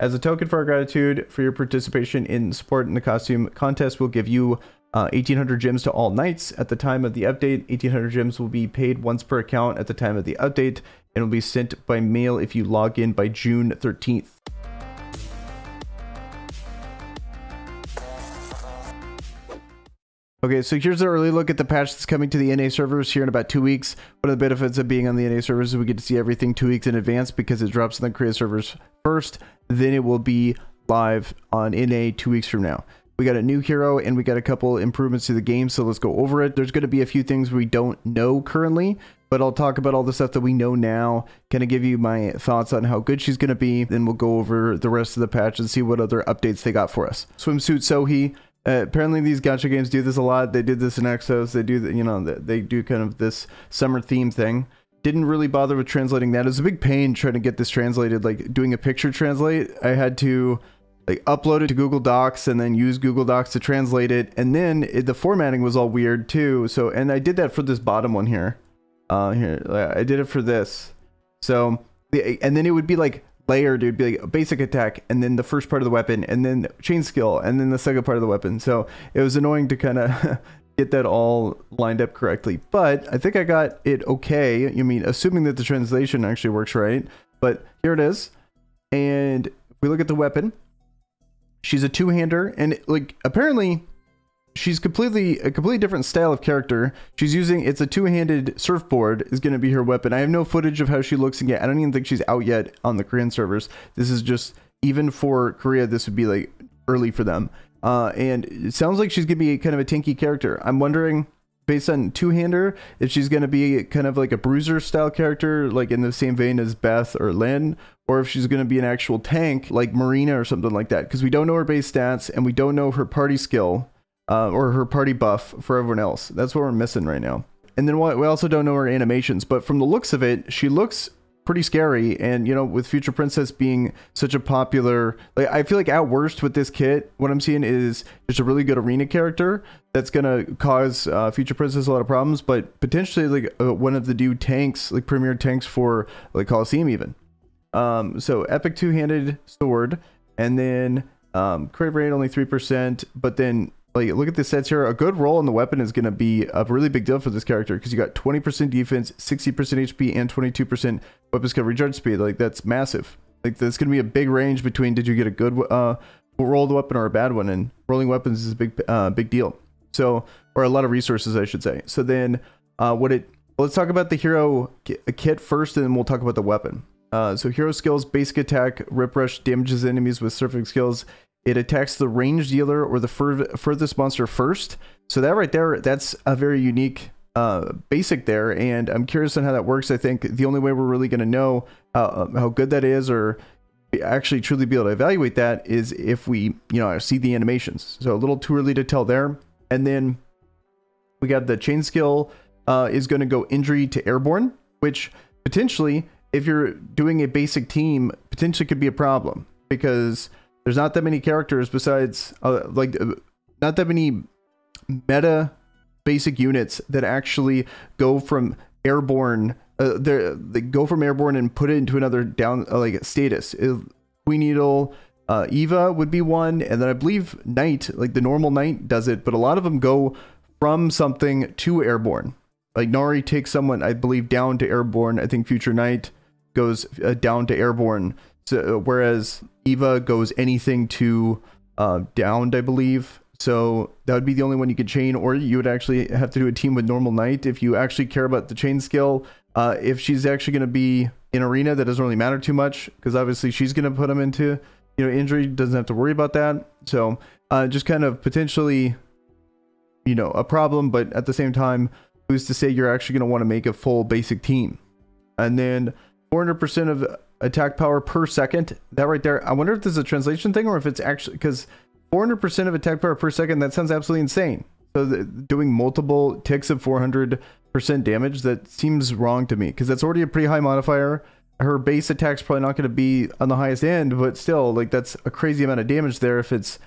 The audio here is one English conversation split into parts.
As a token for our gratitude for your participation in support in the costume contest, we'll give you 1,800 gems to all knights at the time of the update. 1,800 gems will be paid once per account at the time of the update, and will be sent by mail if you log in by June 13th. Okay, so here's an early look at the patch that's coming to the NA servers here in about 2 weeks. One of the benefits of being on the NA servers is we get to see everything 2 weeks in advance because it drops on the Korea servers first. Then it will be live on NA 2 weeks from now. We got a new hero and we got a couple improvements to the game, so let's go over it. There's going to be a few things we don't know currently, but I'll talk about all the stuff that we know now, kind of give you my thoughts on how good she's going to be. Then we'll go over the rest of the patch and see what other updates they got for us. Swimsuit Sohee. Apparently these gacha games do this a lot. They did this in Exos. They do, they do kind of this summer theme thing. Didn't really bother with translating that. It was a big pain trying to get this translated, like doing a picture translate. I had to like upload it to Google Docs and then use Google Docs to translate it. And then the formatting was all weird too. So, and I did that for this bottom one here. I did it for this. So, and then it would be like layered. It would be like a basic attack and then the first part of the weapon and then chain skill and then the second part of the weapon. So it was annoying to kind of get that all lined up correctly, but I think I got it okay. I mean, assuming that the translation actually works right, but here it is. And if we look at the weapon, she's a two-hander, and like apparently she's a completely different style of character. She's using, it's a two-handed surfboard is going to be her weapon. I have no footage of how she looks yet. I don't even think she's out yet on the Korean servers. This is just, even for Korea, this would be like early for them. And it sounds like she's going to be kind of a tanky character. I'm wondering, based on two-hander, if she's going to be kind of like a bruiser style character, like in the same vein as Beth or Lin, or if she's going to be an actual tank like Marina or something like that, because we don't know her base stats and we don't know her party skill. Or her party buff for everyone else. That's what we're missing right now. And then we also don't know her animations, but from the looks of it, she looks pretty scary. And you know, with Future Princess being such a popular, like, I feel like at worst with this kit, what I'm seeing is just a really good arena character that's gonna cause Future Princess a lot of problems, but potentially like one of the new tanks, like premier tanks for like Coliseum even. So epic two-handed sword, and then crit rate only 3%, but then like, look at the sets here. A good roll on the weapon is going to be a really big deal for this character because you got 20% defense, 60% HP, and 22% weapons coverage charge speed. Like, that's massive. Like, that's going to be a big range between did you get a good roll the weapon or a bad one, and rolling weapons is a big deal. So, or a lot of resources, I should say. So then, let's talk about the hero kit first, and then we'll talk about the weapon. So hero skills: basic attack, rip rush, damages enemies with surfing skills. It attacks the ranged dealer or the furthest monster first. So that right there, that's a very unique basic there. And I'm curious on how that works. I think the only way we're really going to know how good that is, or actually truly be able to evaluate that, is if we, see the animations. So a little too early to tell there. And then we got the chain skill is going to go injury to airborne, which potentially, if you're doing a basic team, potentially could be a problem because there's not that many characters besides, not that many meta basic units that actually go from airborne. They go from airborne and put it into another down status. Queen Needle, Eva would be one, and then I believe Knight, like the normal Knight, does it. But a lot of them go from something to airborne. Like Nari takes someone, I believe, down to airborne. I think Future Knight goes down to airborne. So, whereas Eva goes anything to downed, I believe. So that would be the only one you could chain, or you would actually have to do a team with normal Knight if you actually care about the chain skill. If she's actually going to be in arena, that doesn't really matter too much because obviously she's going to put them into injury. Doesn't have to worry about that. So just kind of potentially a problem, but at the same time, who's to say you're actually going to want to make a full basic team? And then 400% of attack power per second. That right there, I wonder if this is a translation thing or if it's actually, because 400% of attack power per second, that sounds absolutely insane. So doing multiple ticks of 400% damage, that seems wrong to me because that's already a pretty high modifier. Her base attack's probably not going to be on the highest end, but still, like, that's a crazy amount of damage there if it's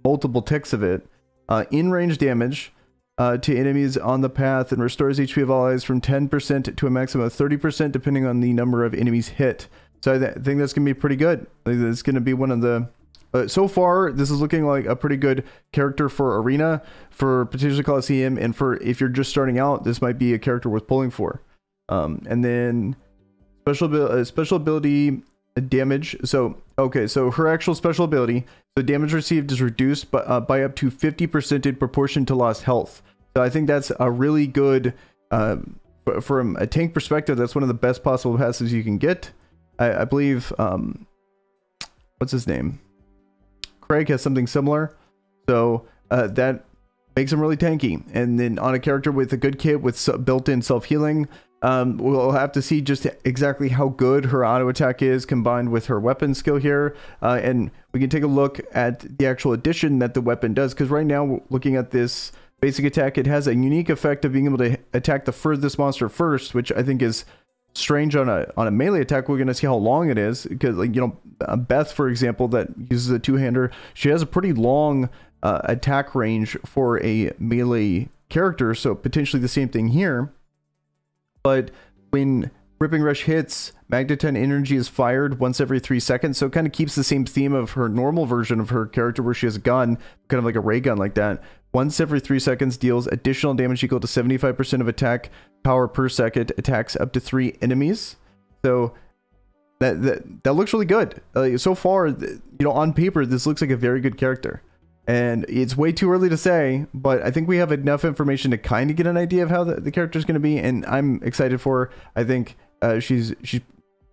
multiple ticks of it. In range damage to enemies on the path, and restores HP of allies from 10% to a maximum of 30% depending on the number of enemies hit. So I think that's going to be pretty good. Like, it's going to be one of the... so far, this is looking like a pretty good character for Arena, for potentially Coliseum, and for if you're just starting out, this might be a character worth pulling for. And then special ability damage. So, okay, so her actual special ability, the damage received is reduced by up to 50% in proportion to lost health. So I think that's a really good, from a tank perspective, that's one of the best possible passives you can get. I believe, what's his name? Craig has something similar. So that makes him really tanky. And then on a character with a good kit with built-in self-healing, we'll have to see just exactly how good her auto attack is combined with her weapon skill here. And we can take a look at the actual addition that the weapon does. Because right now, looking at this basic attack, it has a unique effect of being able to attack the furthest monster first, which I think is strange on a melee attack. We're going to see how long it is, because, like, you know, Beth, for example, that uses a two-hander, she has a pretty long attack range for a melee character, so potentially the same thing here. But when Ripping Rush hits, Magneton energy is fired once every 3 seconds, so it kind of keeps the same theme of her normal version of her character, where she has a gun, kind of like a ray gun like that. Once every 3 seconds, deals additional damage equal to 75% of attack power per second, attacks up to 3 enemies. So that looks really good. So far, you know, on paper, this looks like a very good character. And it's way too early to say, but I think we have enough information to kind of get an idea of how the character is going to be, and I'm excited for her. I think she's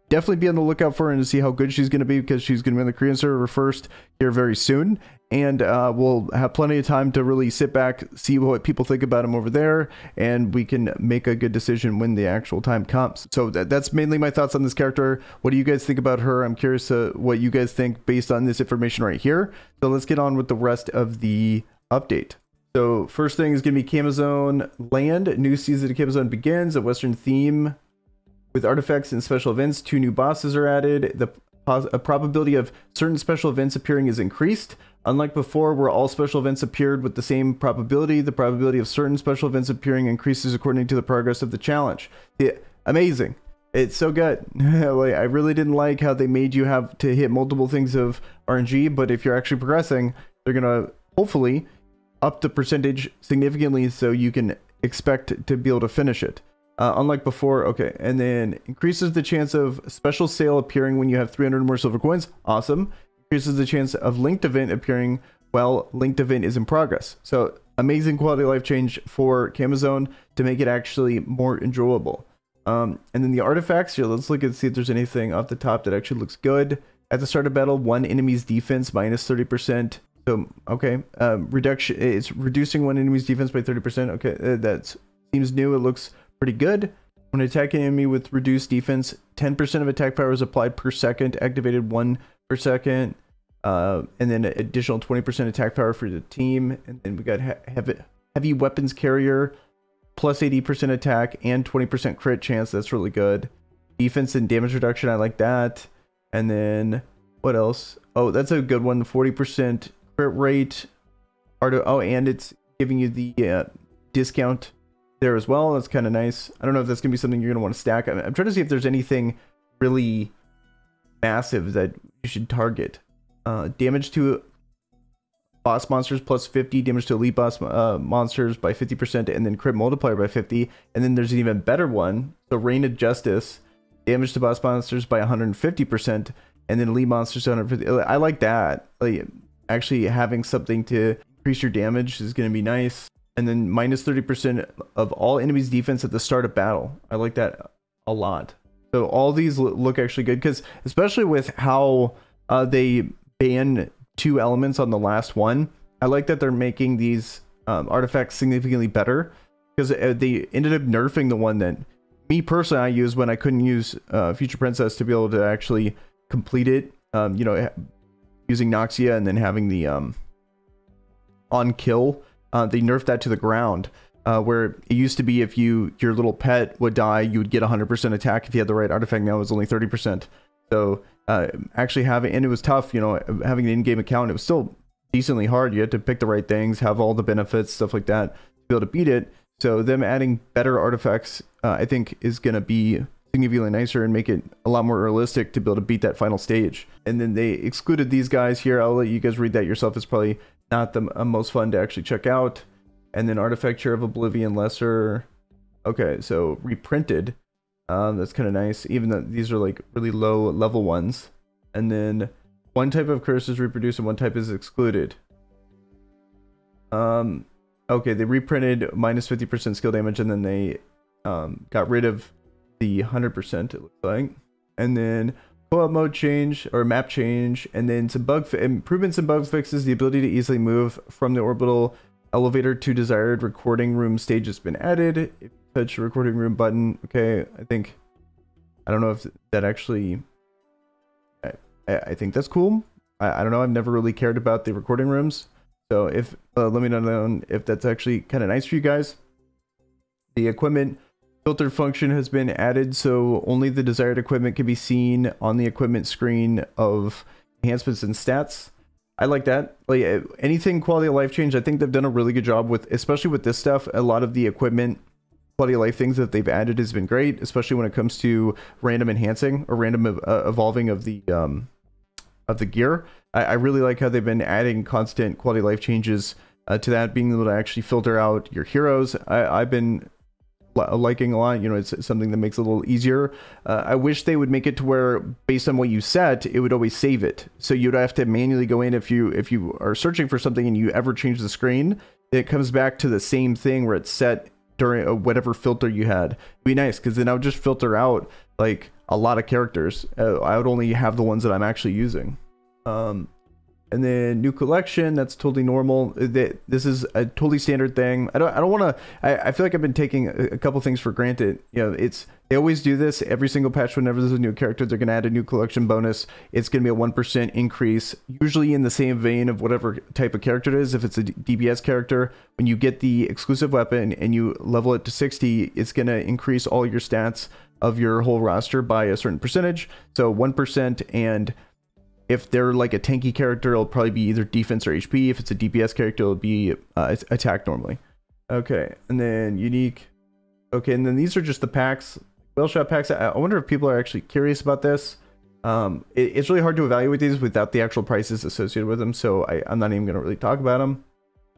definitely be on the lookout for her and to see how good she's going to be, because she's going to be on the Korean server first here very soon. And we'll have plenty of time to really sit back, see what people think about him over there, and we can make a good decision when the actual time comes. So that's mainly my thoughts on this character. What do you guys think about her? I'm curious what you guys think based on this information right here. So let's get on with the rest of the update. So first thing is going to be Camazone Land. New season of Camazone begins. A Western theme with artifacts and special events. 2 new bosses are added. A probability of certain special events appearing is increased. Unlike before, where all special events appeared with the same probability, the probability of certain special events appearing increases according to the progress of the challenge. Yeah, amazing. It's so good. Like, I really didn't like how they made you have to hit multiple things of RNG, but if you're actually progressing, they're going to hopefully up the percentage significantly so you can expect to be able to finish it. Unlike before, okay, and then increases the chance of special sale appearing when you have 300 more silver coins. Awesome. Increases the chance of linked event appearing while linked event is in progress. So amazing quality of life change for Camazone to make it actually more enjoyable. And then the artifacts here, let's look and see if there's anything off the top that actually looks good. At the start of battle, one enemy's defense minus 30%. So okay, reduction, it's reducing one enemy's defense by 30%. Okay, that seems new. It looks pretty good. When attacking an enemy with reduced defense, 10% of attack power is applied per second, activated 1 per second, and then additional 20% attack power for the team. And then we got heavy weapons carrier, plus 80% attack and 20% crit chance. That's really good. Defense and damage reduction, I like that. And then what else? Oh, that's a good one. 40% crit rate. Oh, and it's giving you the discount there as well. That's kind of nice. I don't know if that's gonna be something you're gonna want to stack. I'm trying to see if there's anything really massive that you should target. Damage to boss monsters plus 50, damage to elite boss monsters by 50%, and then crit multiplier by 50. And then there's an even better one. So Reign of Justice, damage to boss monsters by 150%, and then elite monsters to 150. I like that. Like, actually having something to increase your damage is going to be nice. And then minus 30% of all enemies' defense at the start of battle. I like that a lot. So all these look actually good, because especially with how they ban 2 elements on the last one, I like that they're making these artifacts significantly better, because they ended up nerfing the one that me personally I used when I couldn't use Future Princess to be able to actually complete it. You know, using Noxia and then having the on kill. They nerfed that to the ground, where it used to be if your little pet would die, you would get 100% attack if you had the right artifact. Now it's only 30%. So actually having, and it was tough, you know, having an in-game account, it was still decently hard. You had to pick the right things, have all the benefits, stuff like that, to be able to beat it. So them adding better artifacts, I think is going to be significantly nicer and make it a lot more realistic to be able to beat that final stage. And then they excluded these guys here. I'll let you guys read that yourself. It's probably not the most fun to actually check out. And then Artifacture of Oblivion Lesser. Okay, so reprinted. That's kind of nice, even though these are like really low level ones. And then one type of curse is reproduced and one type is excluded. Okay, they reprinted minus 50% skill damage, and then they got rid of the 100%, it looks like. And then co-op mode change, or map change, and then some improvements and bug fixes. The ability to easily move from the orbital elevator to desired recording room stage has been added. If you touch the recording room button, okay, I don't know if that actually, I think that's cool. I don't know, I've never really cared about the recording rooms. So if, let me know if that's actually kind of nice for you guys. The equipment filter function has been added, so only the desired equipment can be seen on the equipment screen of enhancements and stats. I like that. Like anything quality of life change, I think they've done a really good job with, especially with this stuff. A lot of the equipment quality of life things that they've added has been great, especially when it comes to random enhancing or random evolving of the gear. I really like how they've been adding constant quality of life changes to that, being able to actually filter out your heroes. I've been liking a lot. You know, it's something that makes it a little easier. I wish they would make it to where, based on what you set, it would always save it. So you'd have to manually go in if you are searching for something and you ever change the screen, it comes back to the same thing where it's set during whatever filter you had. It'd be nice, because then I would just filter out like a lot of characters. I would only have the ones that I'm actually using. And then new collection, that's totally normal. This is a totally standard thing. I don't want to, I feel like I've been taking a couple things for granted. You know, they always do this every single patch. Whenever there's a new character, they're going to add a new collection bonus. It's going to be a 1% increase, usually in the same vein of whatever type of character it is. If it's a DPS character, when you get the exclusive weapon and you level it to 60, it's going to increase all your stats of your whole roster by a certain percentage. So 1%, and if they're like a tanky character, it'll probably be either defense or HP. If it's a DPS character, it'll be attack normally. Okay, and then unique. Okay, and then these are just the packs, whale shot packs. I wonder if people are actually curious about this. It's really hard to evaluate these without the actual prices associated with them, so I'm not even going to really talk about them.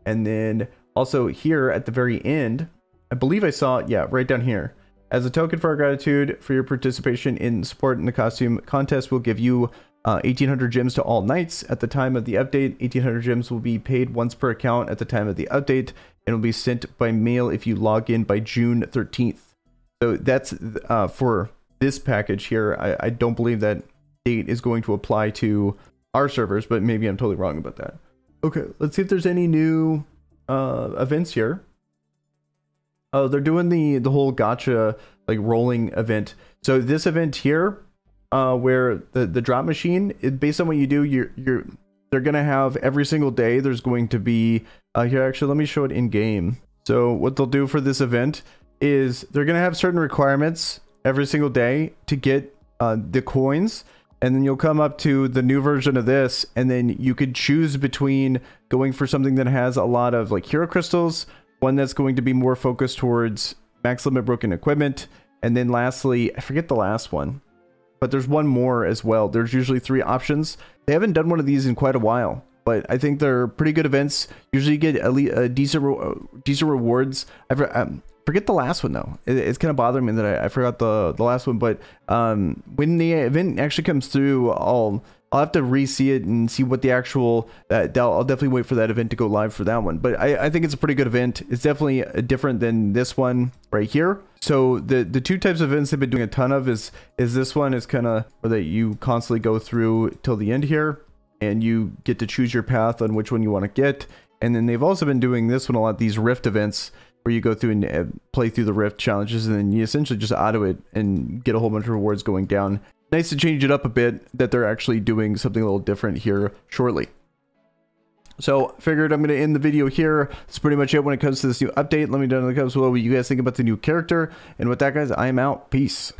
And then also here at the very end, I believe I saw, yeah, right down here. As a token for our gratitude for your participation in support in the costume contest, we'll give you 1,800 gems to all knights at the time of the update. 1,800 gems will be paid once per account at the time of the update, and will be sent by mail if you log in by June 13th. So that's for this package here. I don't believe that date is going to apply to our servers, but maybe I'm totally wrong about that. Okay, let's see if there's any new events here. Oh, they're doing the whole gacha like rolling event. So this event here, where the drop machine, based on what you do, they're gonna have every single day. There's going to be here. Actually, let me show it in game. So what they'll do for this event is they're gonna have certain requirements every single day to get the coins, and then you'll come up to the new version of this, and then you could choose between going for something that has a lot of like hero crystals, one that's going to be more focused towards max limit broken equipment, and then lastly, I forget the last one, but there's one more as well. There's usually 3 options. They haven't done one of these in quite a while, but I think they're pretty good events. Usually you get decent rewards. I forget the last one though. It's kind of bothering me that I forgot the last one, but when the event actually comes through, I'll have to re-see it and see what the actual, I'll definitely wait for that event to go live for that one. But I think it's a pretty good event. It's definitely different than this one right here. So the 2 types of events they've been doing a ton of is this one is kind of where that you constantly go through till the end here, and you get to choose your path on which one you want to get. And then they've also been doing this one a lot, these rift events, where you go through and play through the rift challenges, and then you essentially just auto it and get a whole bunch of rewards going down. Nice to change it up a bit, that they're actually doing something a little different here shortly. So figured I'm going to end the video here. That's pretty much it when it comes to this new update. Let me know in the comments below what you guys think about the new character. And with that, guys, I am out. Peace.